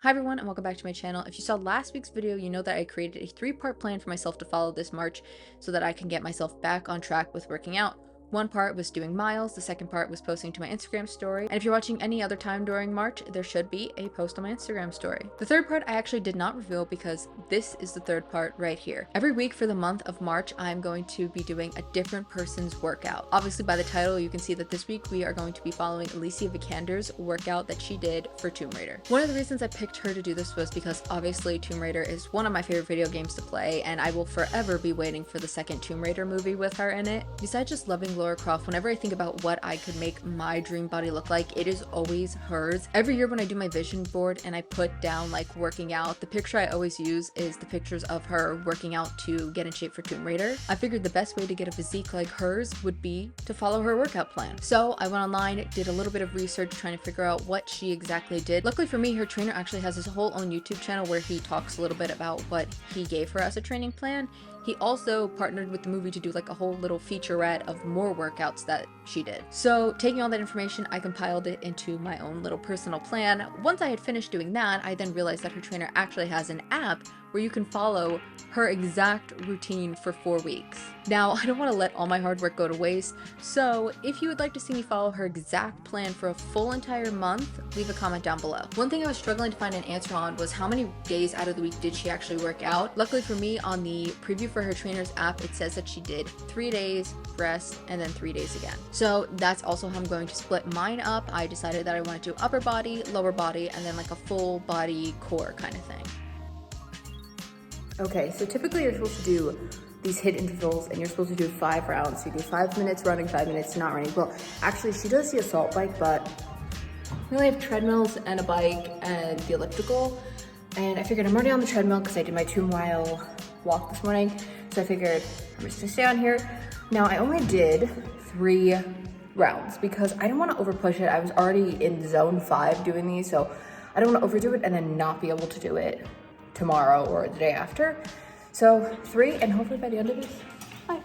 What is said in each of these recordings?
Hi everyone and welcome back to my channel. If you saw last week's video, you know that I created a 3-part plan for myself to follow this March so that I can get myself back on track with working out. One part was doing miles, the second part was posting to my Instagram story, and if you're watching any other time during March, there should be a post on my Instagram story. The third part I actually did not reveal because this is the third part right here. Every week for the month of March, I'm going to be doing a different person's workout. Obviously by the title, you can see that this week we are going to be following Alicia Vikander's workout that she did for Tomb Raider. One of the reasons I picked her to do this was because obviously Tomb Raider is one of my favorite video games to play, and I will forever be waiting for the second Tomb Raider movie with her in it. Besides just loving Lara Croft, whenever I think about what I could make my dream body look like, it is always hers. Every year when I do my vision board and I put down like working out, the picture I always use is the pictures of her working out to get in shape for Tomb Raider. I figured the best way to get a physique like hers would be to follow her workout plan. So I went online, did a little bit of research trying to figure out what she exactly did. Luckily for me, her trainer actually has his whole own YouTube channel where he talks a little bit about what he gave her as a training plan. He also partnered with the movie to do like a whole little featurette of more workouts that she did. So taking all that information, I compiled it into my own little personal plan. Once I had finished doing that, I then realized that her trainer actually has an app where you can follow her exact routine for 4 weeks. Now, I don't want to let all my hard work go to waste, so if you would like to see me follow her exact plan for a full entire month, leave a comment down below. One thing I was struggling to find an answer on was how many days out of the week did she actually work out. Luckily for me, on the preview for her trainer's app, it says that she did 3 days, rest, and then 3 days again. So that's also how I'm going to split mine up. I decided that I want to do upper body, lower body, and then like a full body core kind of thing. Okay, so typically you're supposed to do these HIIT intervals and you're supposed to do 5 rounds. So you do 5 minutes running, 5 minutes not running. Well, actually she does the assault bike, but we only have treadmills and a bike and the elliptical. And I figured I'm already on the treadmill because I did my 2-mile walk this morning. So I figured I'm just gonna stay on here. Now I only did 3 rounds because I didn't want to overpush it. I was already in zone 5 doing these, so I don't want to overdo it and then not be able to do it tomorrow or the day after. So 3, and hopefully by the end of this, bye.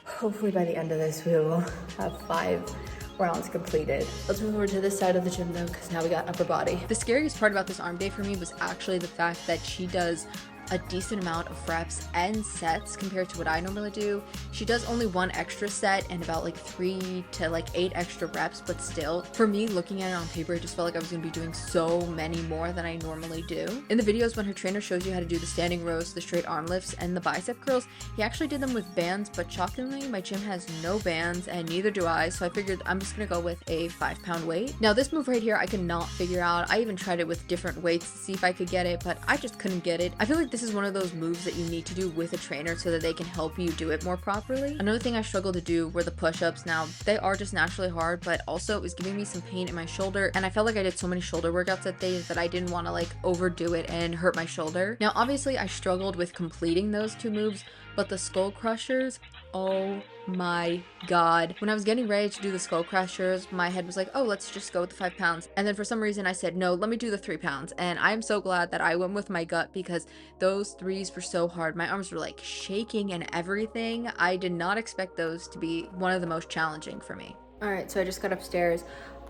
Hopefully by the end of this, we will have 5 rounds completed. Let's move over to this side of the gym though, because now we got upper body. The scariest part about this arm day for me was actually the fact that she does a decent amount of reps and sets compared to what I normally do. She does only 1 extra set and about like 3 to 8 extra reps, but still, for me, looking at it on paper, it just felt like I was gonna be doing so many more than I normally do. In the videos when her trainer shows you how to do the standing rows, the straight arm lifts, and the bicep curls, he actually did them with bands, but shockingly, my gym has no bands and neither do I, so I figured I'm just gonna go with a 5-pound weight. Now this move right here, I could not figure out. I even tried it with different weights to see if I could get it, but I just couldn't get it. I feel like this is one of those moves that you need to do with a trainer so that they can help you do it more properly. Another thing I struggled to do were the push-ups. Now, they are just naturally hard, but also it was giving me some pain in my shoulder, and I felt like I did so many shoulder workouts that day that I didn't want to overdo it and hurt my shoulder. Now, obviously, I struggled with completing those 2 moves, but the skull crushers, oh my god. When I was getting ready to do the skull crushers, my head was like, oh, let's just go with the 5 pounds. And then for some reason I said, no, let me do the 3 pounds. And I'm so glad that I went with my gut because those 3s were so hard. My arms were like shaking and everything. I did not expect those to be one of the most challenging for me. All right, so I just got upstairs.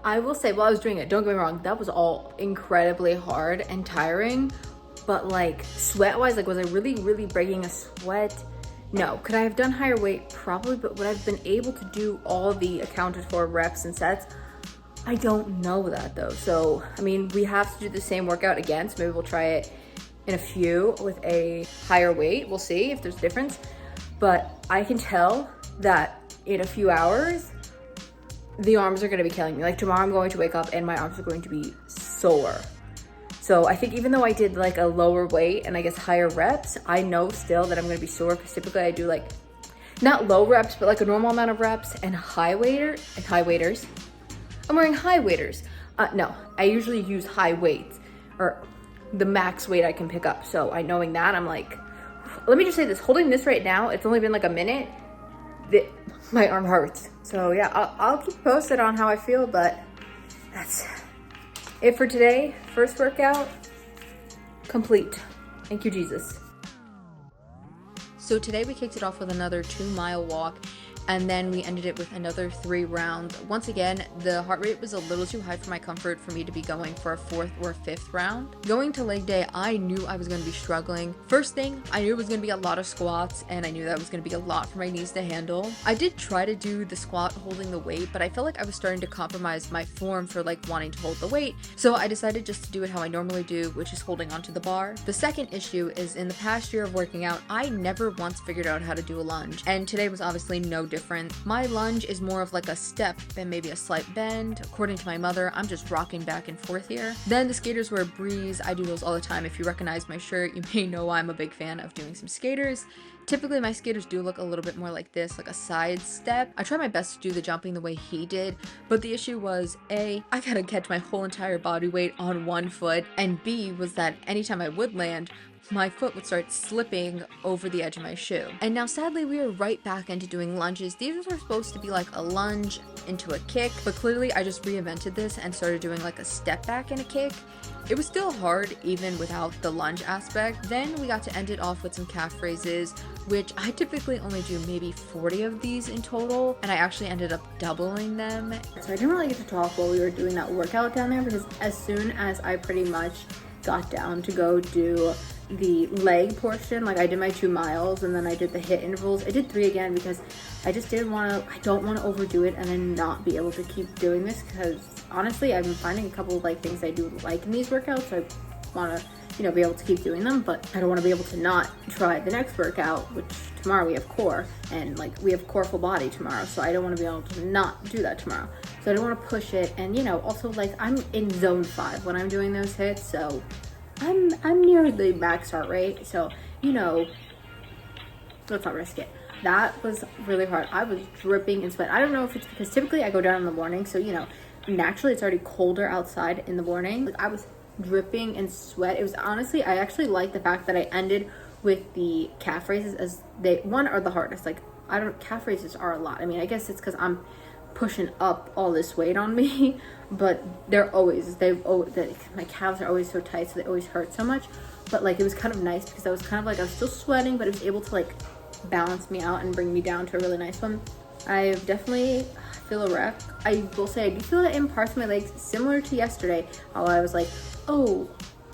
I will say, while I was doing it, don't get me wrong, that was all incredibly hard and tiring, but sweat-wise, was I really breaking a sweat? No. Could I have done higher weight? Probably, but would I have been able to do all the accounted for reps and sets? I don't know that though. So, I mean, we have to do the same workout again, so maybe we'll try it in a few with a higher weight. We'll see if there's a difference, but I can tell that in a few hours, the arms are gonna be killing me. Tomorrow I'm going to wake up and my arms are going to be sore. So I think even though I did a lower weight and I guess higher reps, I know still that I'm gonna be sore because typically I do not low reps, but a normal amount of reps and high weighters. I'm wearing high weighters. No, I usually use high weights or the max weight I can pick up. So knowing that, I'm let me just say this, holding this right now, it's only been a minute, my arm hurts. So yeah, I'll keep posted on how I feel, but that's it for today. First workout complete. Thank you, Jesus. So today we kicked it off with another 2-mile walk, and then we ended it with another 3 rounds. Once again, the heart rate was a little too high for my comfort for me to be going for a 4th or 5th round. Going to leg day, I knew I was going to be struggling. First thing, I knew it was going to be a lot of squats, and I knew that was going to be a lot for my knees to handle. I did try to do the squat holding the weight, but I felt like I was starting to compromise my form for like wanting to hold the weight, so I decided just to do it how I normally do, which is holding onto the bar. The second issue is, in the past year of working out, I never once figured out how to do a lunge, and today was obviously no different. My lunge is more of like a step and maybe a slight bend. According to my mother, I'm just rocking back and forth here. Then the skaters were a breeze. I do those all the time. If you recognize my shirt, you may know I'm a big fan of doing some skaters. Typically, my skaters do look a little bit more like this, like a side step. I try my best to do the jumping the way he did, but the issue was, A, I gotta catch my whole entire body weight on one foot, and B, was that anytime I would land, my foot would start slipping over the edge of my shoe. And now sadly, we are right back into doing lunges. These are supposed to be like a lunge into a kick, but clearly I just reinvented this and started doing like a step back and a kick. It was still hard even without the lunge aspect. Then we got to end it off with some calf raises, which I typically only do maybe 40 of these in total, and I actually ended up doubling them. So I didn't really get to talk while we were doing that workout down there, because as soon as I pretty much got down to go do the leg portion, like I did my 2 miles and then I did the HIIT intervals. I did 3 again because I just don't want to overdo it and then not be able to keep doing this, because honestly I've been finding a couple of like things I do like in these workouts, so I want to, you know, be able to keep doing them, but I don't want to be able to not try the next workout, which tomorrow we have core, and like we have core full body tomorrow, so I don't want to be able to not do that tomorrow. So I don't want to push it, and you know, also like I'm in zone 5 when I'm doing those hits, so I'm near the max heart rate, so you know, let's not risk it. That was really hard. I was dripping in sweat. I don't know if it's because typically I go down in the morning, so you know, naturally it's already colder outside in the morning. Like I was dripping in sweat. It was honestly, I actually like the fact that I ended with the calf raises, as they are the hardest. Like calf raises are a lot. I mean, I guess it's because I'm pushing up all this weight on me, but my calves are always so tight, so they always hurt so much. But like it was kind of nice because I was kind of like, I was still sweating, but it was able to like balance me out and bring me down to a really nice one. I definitely feel a wreck. I will say I do feel it in parts of my legs, similar to yesterday, how I was like, oh,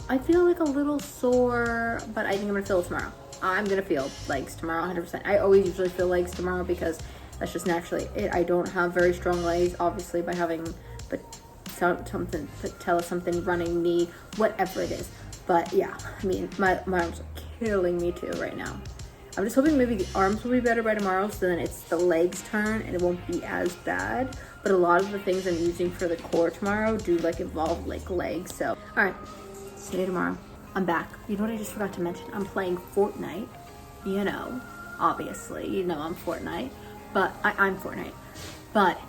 I feel like a little sore, but I think I'm gonna feel it tomorrow. I'm gonna feel legs tomorrow 100%. I always usually feel legs tomorrow because that's just naturally it. I don't have very strong legs, obviously, by having something running me, whatever it is. But yeah, I mean, my arms are killing me too right now. I'm just hoping maybe the arms will be better by tomorrow, so then it's the legs turn and it won't be as bad. But a lot of the things I'm using for the core tomorrow do like involve like legs. So, all right, see you tomorrow. I'm back. You know what I just forgot to mention? I'm playing Fortnite. You know, obviously, you know I'm Fortnite. But I'm Fortnite. But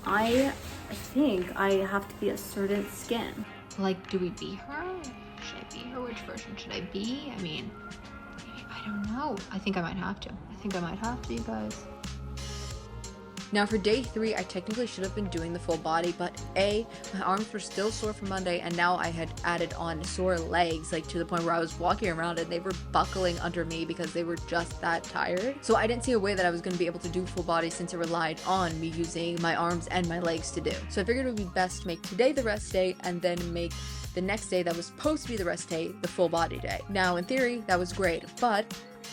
I think I have to be a certain skin. Like, do we be her? Should I be her? Which version should I be? I mean, I don't know. I think I might have to. You guys. Now for day 3, I technically should have been doing the full body, but A, my arms were still sore from Monday, and now I had added on sore legs, like to the point where I was walking around and they were buckling under me because they were just that tired. So I didn't see a way that I was going to be able to do full body since it relied on me using my arms and my legs to do. So I figured it would be best to make today the rest day and then make the next day that was supposed to be the rest day the full body day. Now in theory, that was great, but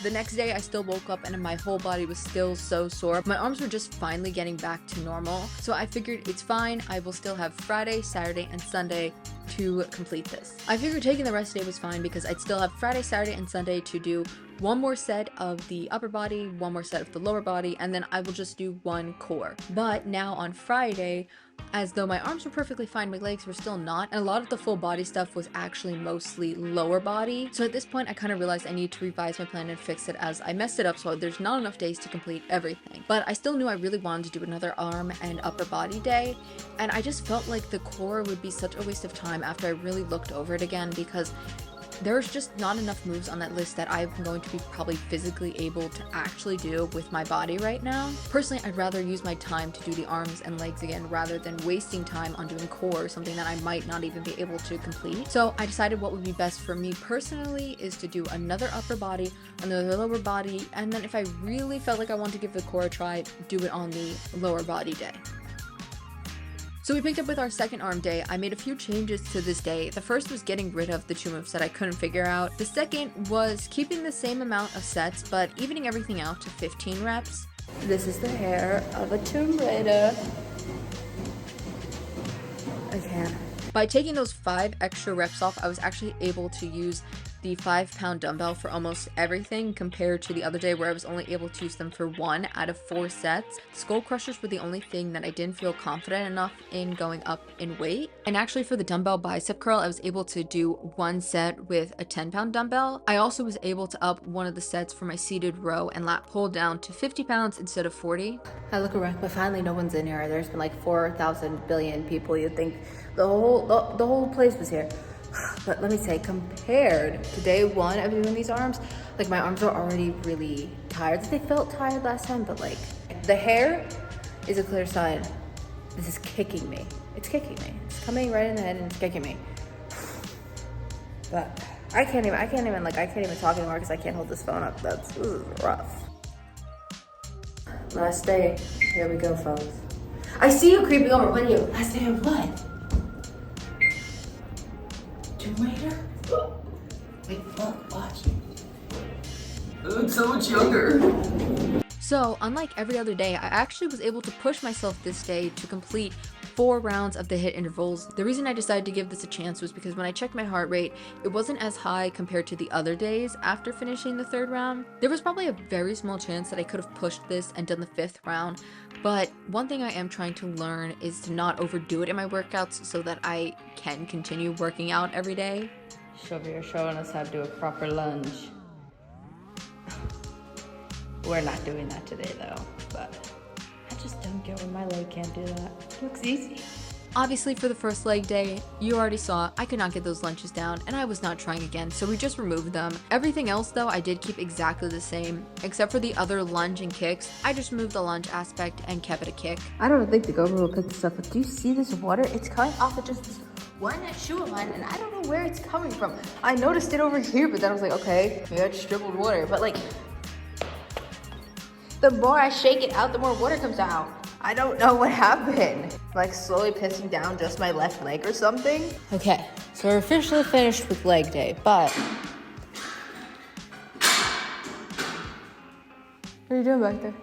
the next day I still woke up and my whole body was still so sore. My arms were just finally getting back to normal. So I figured it's fine. I will still have Friday, Saturday, and Sunday to complete this. I figured taking the rest day was fine because I'd still have Friday, Saturday, and Sunday to do one more set of the upper body, one more set of the lower body, and then I will just do one core. But now on Friday, as though my arms were perfectly fine, my legs were still not, and a lot of the full body stuff was actually mostly lower body. So at this point, I kind of realized I need to revise my plan and fix it, as I messed it up, so there's not enough days to complete everything. But I still knew I really wanted to do another arm and upper body day, and I just felt like the core would be such a waste of time after I really looked over it again, because there's just not enough moves on that list that I'm going to be probably physically able to actually do with my body right now. Personally, I'd rather use my time to do the arms and legs again rather than wasting time on doing core, something that I might not even be able to complete. So I decided what would be best for me personally is to do another upper body, another lower body, and then if I really felt like I wanted to give the core a try, do it on the lower body day. So we picked up with our second arm day. I made a few changes to this day. The first was getting rid of the 2 moves that I couldn't figure out. The second was keeping the same amount of sets, but evening everything out to 15 reps. This is the hair of a Tomb Raider. I can't. By taking those 5 extra reps off, I was actually able to use the 5-pound dumbbell for almost everything compared to the other day where I was only able to use them for 1 out of 4 sets. Skull crushers were the only thing that I didn't feel confident enough in going up in weight. And actually for the dumbbell bicep curl, I was able to do 1 set with a 10-pound dumbbell. I also was able to up one of the sets for my seated row and lat pull down to 50 pounds instead of 40. I look around, but finally no one's in here. There's been like 4,000 billion people. You'd think the whole place was here. But let me say, compared to day 1 of doing these arms, like my arms are already really tired. They felt tired last time, but like the hair is a clear sign. This is kicking me. It's kicking me. It's coming right in the head and it's kicking me. But I can't even talk anymore because I can't hold this phone up. This is rough. Last day. Here we go, folks. I see you creeping over. What are you? Last day of what? Tomb Raider? Wait, watch. It looks so much younger. So, unlike every other day, I actually was able to push myself this day to complete 4 rounds of the HIIT intervals. The reason I decided to give this a chance was because when I checked my heart rate, it wasn't as high compared to the other days after finishing the 3rd round. There was probably a very small chance that I could have pushed this and done the 5th round, but one thing I am trying to learn is to not overdo it in my workouts so that I can continue working out every day. You're showing us how to do a proper lunge. We're not doing that today though, but I just don't get why my leg can't do that. It looks easy. Obviously for the first leg day, you already saw I could not get those lunges down and I was not trying again, so we just removed them. Everything else though, I did keep exactly the same, except for the other lunge and kicks. I just moved the lunge aspect and kept it a kick. I don't think the GoPro will pick this up, but do you see this water? It's coming off of just this one shoe of mine and I don't know where it's coming from. I noticed it over here, but then I was like, okay, maybe I just dribbled water, but like, the more I shake it out, the more water comes out. I don't know what happened. Like slowly pissing down just my left leg or something. Okay, so we're officially finished with leg day, but what are you doing back there?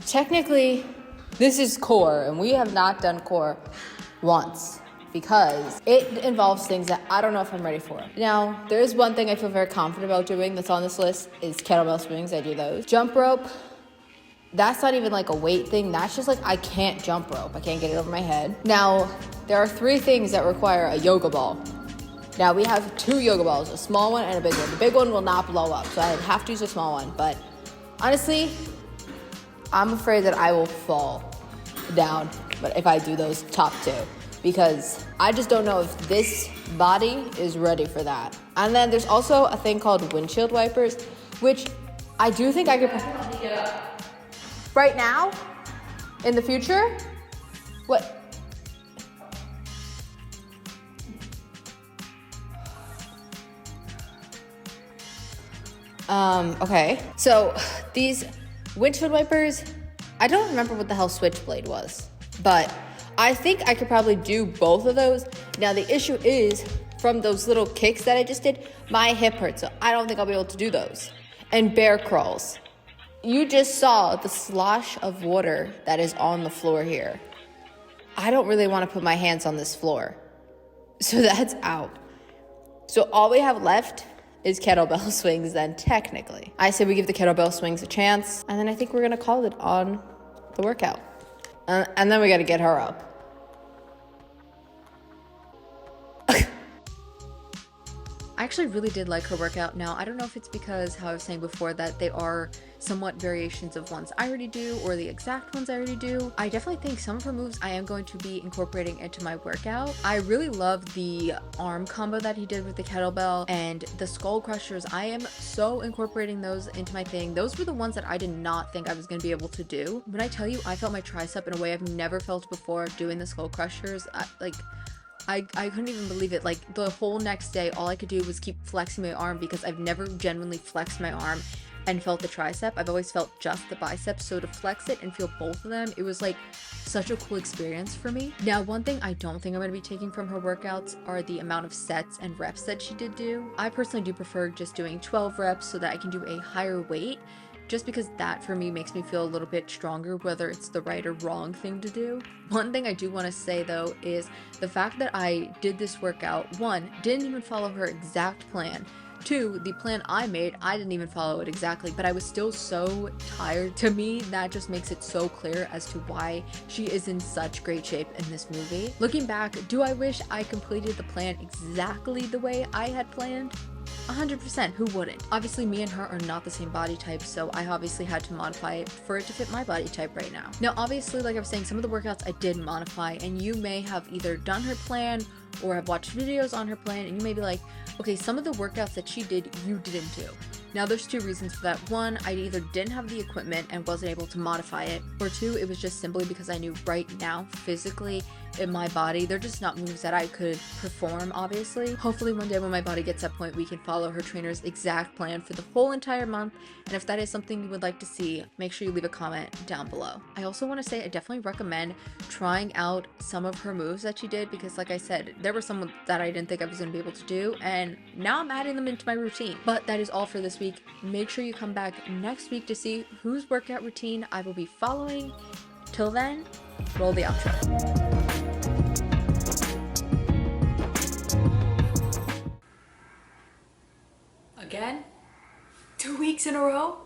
Technically, this is core, and we have not done core once because it involves things that I don't know if I'm ready for. Now, there is one thing I feel very confident about doing that's on this list is kettlebell swings. I do those. Jump rope. That's not even like a weight thing. That's just like, I can't jump rope. I can't get it over my head. Now, there are 3 things that require a yoga ball. Now, we have 2 yoga balls, a small one and a big one. The big one will not blow up, so I have to use a small one. But honestly, I'm afraid that I will fall down but if I do those top 2. Because I just don't know if this body is ready for that. And then there's also a thing called windshield wipers, which I do think I could... Right now? In the future? What? Okay. So these windshield wipers, I don't remember what the hell Switchblade was, but I think I could probably do both of those. Now the issue is, from those little kicks that I just did, my hip hurts, so I don't think I'll be able to do those. And bear crawls. You just saw the slosh of water that is on the floor here. I don't really want to put my hands on this floor. So that's out. So all we have left is kettlebell swings then, technically. I say we give the kettlebell swings a chance, and then I think we're going to call it on the workout. And then we got to get her up. I actually really did like her workout. Now, I don't know if it's because, how I was saying before, that they are somewhat variations of ones I already do or the exact ones I already do. I definitely think some of her moves I am going to be incorporating into my workout. I really love the arm combo that he did with the kettlebell and the skull crushers. I am so incorporating those into my thing. Those were the ones that I did not think I was going to be able to do. When I tell you, I felt my tricep in a way I've never felt before doing the skull crushers. I couldn't even believe it. Like, the whole next day, all I could do was keep flexing my arm because I've never genuinely flexed my arm and felt the tricep. I've always felt just the biceps, so to flex it and feel both of them, it was like such a cool experience for me. Now, one thing I don't think I'm going to be taking from her workouts are the amount of sets and reps that she did do. I personally do prefer just doing 12 reps so that I can do a higher weight, just because that for me makes me feel a little bit stronger, whether it's the right or wrong thing to do. One thing I do want to say though is the fact that I did this workout, one, didn't even follow her exact plan. Two, the plan I made, I didn't even follow it exactly, but I was still so tired. To me, that just makes it so clear as to why she is in such great shape in this movie. Looking back, do I wish I completed the plan exactly the way I had planned? 100%, who wouldn't? Obviously, me and her are not the same body type, so I obviously had to modify it for it to fit my body type right now. Now, obviously, like I was saying, some of the workouts I did modify, and you may have either done her plan or have watched videos on her plan, and you may be like, okay, some of the workouts that she did, you didn't do. Now, there's two reasons for that. One, I either didn't have the equipment and wasn't able to modify it, or two, it was just simply because I knew right now, physically, in my body, they're just not moves that I could perform, obviously. Hopefully one day when my body gets to that point, we can follow her trainer's exact plan for the whole entire month. And if that is something you would like to see, make sure you leave a comment down below. I also want to say I definitely recommend trying out some of her moves that she did, because like I said, there were some that I didn't think I was going to be able to do, and now I'm adding them into my routine. But that is all for this week. Make sure you come back next week to see whose workout routine I will be following. Till then, roll the outro. Again? 2 weeks in a row?